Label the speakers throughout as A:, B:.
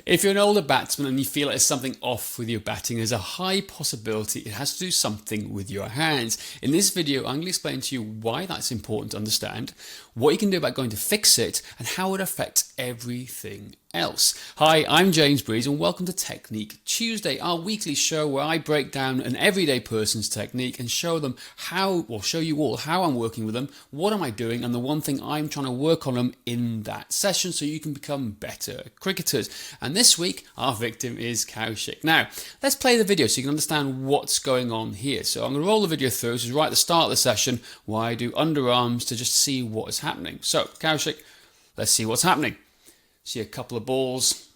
A: If you're an older batsman and you feel like there's something off with your batting, there's a high possibility it has to do something with your hands. In this video, I'm going to explain to you why that's important to understand, what you can do about going to fix it, and how it affects everything else. Hi, I'm Breese and welcome to Technique Tuesday, our weekly show where I break down an everyday person's technique and show them how, or show you all how I'm working with them, what am I doing, and the one thing I'm trying to work on them in that session so you can become better cricketers. And this week, our victim is Kaushik. Now, let's play the video so you can understand what's going on here. So I'm going to roll the video through. This is right at the start of the session where I do underarms to just see what is happening. So, Kaushik, let's see what's happening. See a couple of balls.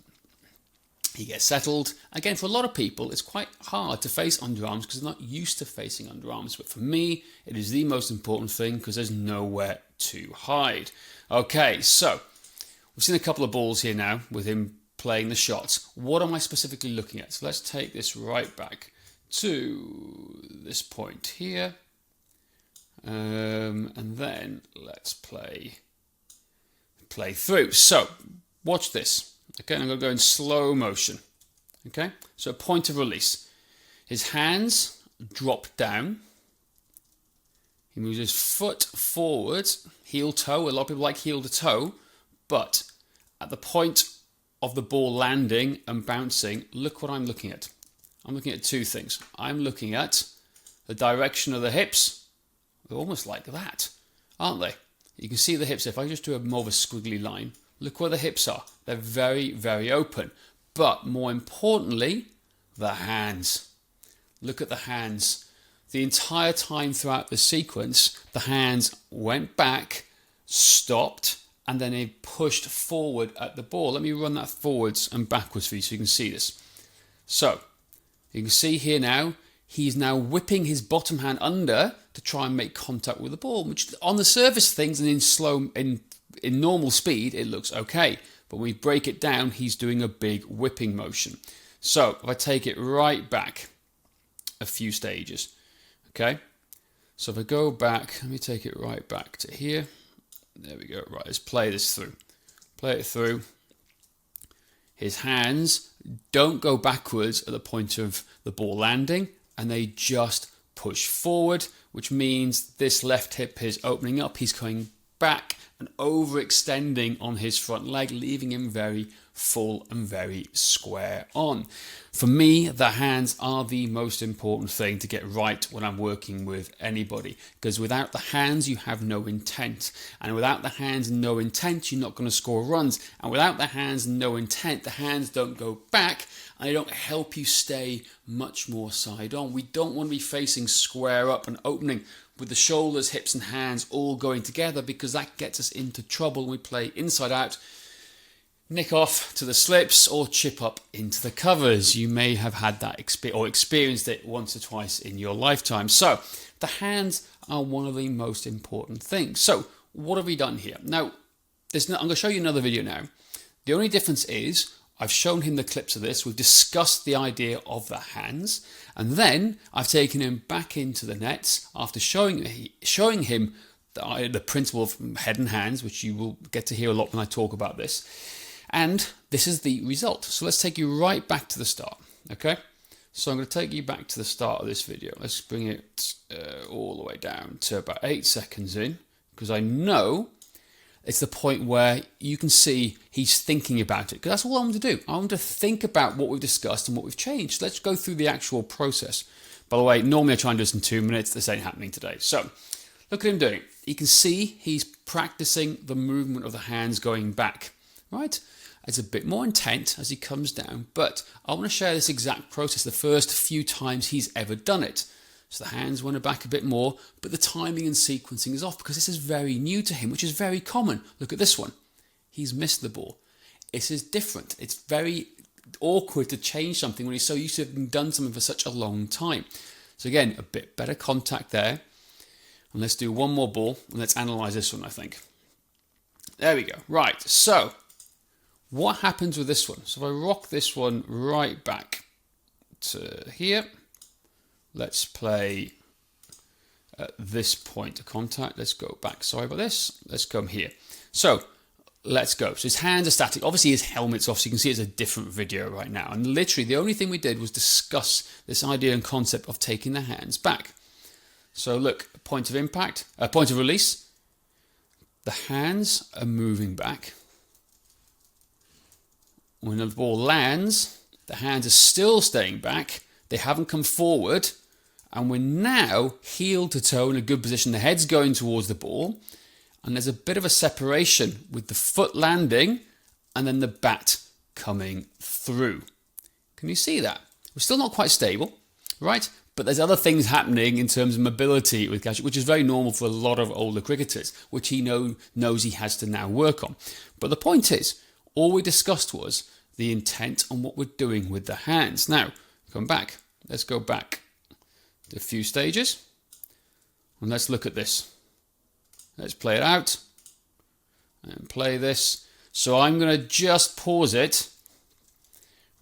A: He gets settled. Again, for a lot of people, it's quite hard to face underarms because they're not used to facing underarms. But for me, it is the most important thing because there's nowhere to hide. Okay, so we've seen a couple of balls here now with him playing the shots. What am I specifically looking at? So let's take this right back to this point here. And then let's play through. So watch this. Okay, I'm going to go in slow motion. Okay, so point of release. His hands drop down. He moves his foot forward, heel toe. A lot of people like heel to toe, but at the point of the ball landing and bouncing, look what I'm looking at. I'm looking at two things. I'm looking at the direction of the hips. They're almost like that, aren't they? You can see the hips. If I just do a more of a squiggly line, look where the hips are. They're very, very open. But more importantly, the hands. Look at the hands. The entire time throughout the sequence, the hands went back, stopped, and then they pushed forward at the ball. Let me run that forwards and backwards for you so you can see this. So, you can see here now, he's now whipping his bottom hand under to try and make contact with the ball, which on the surface things and in normal speed, it looks okay. But when we break it down, he's doing a big whipping motion. So, if I take it right back a few stages, okay? So if I go back, let me take it right back to here. There we go. Right, let's play this through. Play it through. His hands don't go backwards at the point of the ball landing, and they just push forward, which means this left hip is opening up. He's going back and overextending on his front leg, leaving him very full and very square on. For me, the hands are the most important thing to get right when I'm working with anybody, because without the hands you have no intent, and without the hands no intent you're not going to score runs, and without the hands no intent the hands don't go back and they don't help you stay much more side on. We don't want to be facing square up and opening with the shoulders, hips and hands all going together, because that gets us into trouble when we play inside out, nick off to the slips or chip up into the covers. You may have had that experienced it once or twice in your lifetime. So the hands are one of the most important things. So what have we done here? Now, I'm going to show you another video now. The only difference is I've shown him the clips of this. We've discussed the idea of the hands, and then I've taken him back into the nets after showing him the principle of head and hands, which you will get to hear a lot when I talk about this. And this is the result. So let's take you right back to the start. Okay. So I'm going to take you back to the start of this video. Let's bring it all the way down to about 8 seconds in, because I know it's the point where you can see he's thinking about it, because that's all I want to do. I want to think about what we've discussed and what we've changed. Let's go through the actual process. By the way, normally I try and do this in 2 minutes. This ain't happening today. So look at him doing it. You can see he's practicing the movement of the hands going back, right? It's a bit more intent as he comes down, but I want to share this exact process the first few times he's ever done it. So the hands went back a bit more, but the timing and sequencing is off because this is very new to him, which is very common. Look at this one. He's missed the ball. This is different. It's very awkward to change something when he's so used to having done something for such a long time. So again, a bit better contact there. And let's do one more ball and let's analyze this one, I think. There we go. Right, so what happens with this one? So if I rock this one right back to here, let's play at this point of contact. Let's go back. Sorry about this. Let's come here. So let's go. So his hands are static. Obviously his helmet's off, so you can see it's a different video right now. And literally the only thing we did was discuss this idea and concept of taking the hands back. So look, point of impact, point of release. The hands are moving back. When the ball lands, the hands are still staying back. They haven't come forward. And we're now heel to toe in a good position. The head's going towards the ball. And there's a bit of a separation with the foot landing and then the bat coming through. Can you see that? We're still not quite stable, right? But there's other things happening in terms of mobility with Gajit, which is very normal for a lot of older cricketers, which he knows he has to now work on. But the point is, all we discussed was the intent on what we're doing with the hands. Now, come back. Let's go back to a few stages. And let's look at this. Let's play it out. And play this. So I'm going to just pause it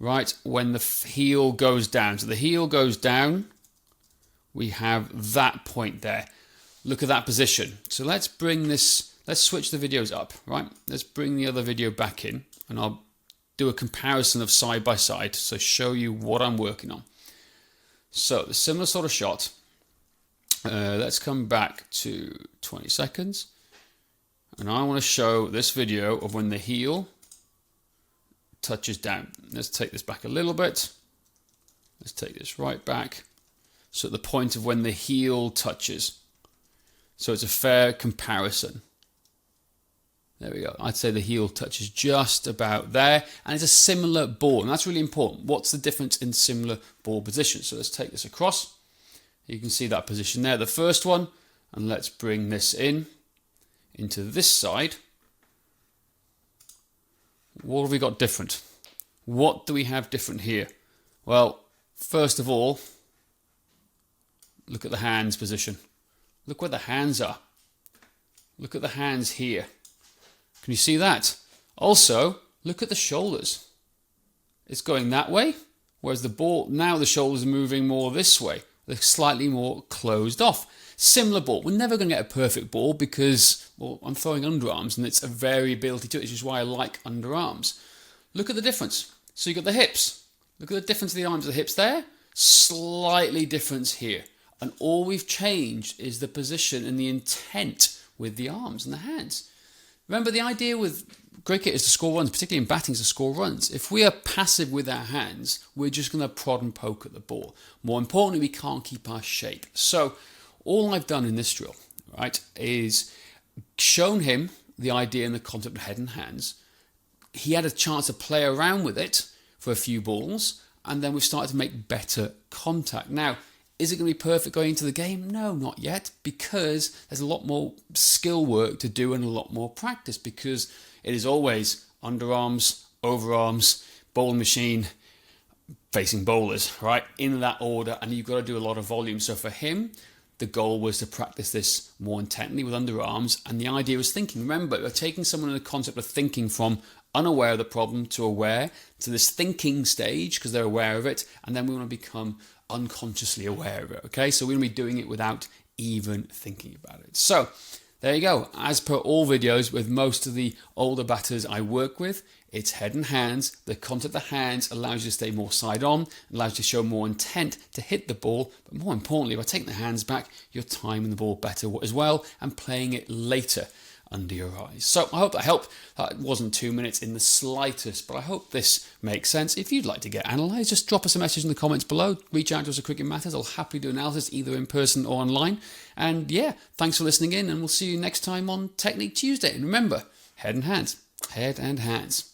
A: right when the heel goes down. So the heel goes down. We have that point there. Look at that position. So let's bring this, let's switch the videos up, right? Let's bring the other video back in and I'll do a comparison of side by side, so show you what I'm working on. So the similar sort of shot. Let's come back to 20 seconds. And I want to show this video of when the heel touches down. Let's take this back a little bit. Let's take this right back. So at the point of when the heel touches. So it's a fair comparison. There we go. I'd say the heel touches just about there. And it's a similar ball. And that's really important. What's the difference in similar ball positions? So let's take this across. You can see that position there, the first one. And let's bring this into this side. What have we got different? What do we have different here? Well, first of all, look at the hands position. Look where the hands are. Look at the hands here. Can you see that? Also, look at the shoulders. It's going that way, whereas the ball, now the shoulders are moving more this way. They're slightly more closed off. Similar ball. We're never going to get a perfect ball because, well, I'm throwing underarms and it's a variability to it, which is why I like underarms. Look at the difference. So you've got the hips. Look at the difference of the arms and the hips there. Slightly difference here. And all we've changed is the position and the intent with the arms and the hands. Remember, the idea with cricket is to score runs, particularly in batting, is to score runs. If we are passive with our hands, we're just going to prod and poke at the ball. More importantly, we can't keep our shape. So all I've done in this drill, right, is shown him the idea and the concept of head and hands. He had a chance to play around with it for a few balls, and then we've started to make better contact. Now, is it going to be perfect going into the game? No, not yet, because there's a lot more skill work to do and a lot more practice, because it is always underarms, overarms, bowling machine, facing bowlers, right, in that order, and you've got to do a lot of volume. So for him, the goal was to practice this more intently with underarms, and the idea was thinking. Remember, we're taking someone in the concept of thinking from unaware of the problem to aware to this thinking stage, because they're aware of it, and then we want to become unconsciously aware of it. Okay, so we're going to be doing it without even thinking about it. So there you go. As per all videos with most of the older batters I work with, it's head and hands. The concept of the hands allows you to stay more side on, allows you to show more intent to hit the ball, but more importantly, by taking the hands back, you're timing the ball better as well and playing it later under your eyes. So I hope that helped. It wasn't 2 minutes in the slightest, but I hope this makes sense. If you'd like to get analysed, just drop us a message in the comments below. Reach out to us at Cricket Matters. I'll happily do analysis either in person or online. And yeah, thanks for listening in, and we'll see you next time on Technique Tuesday. And remember, head and hands. Head and hands.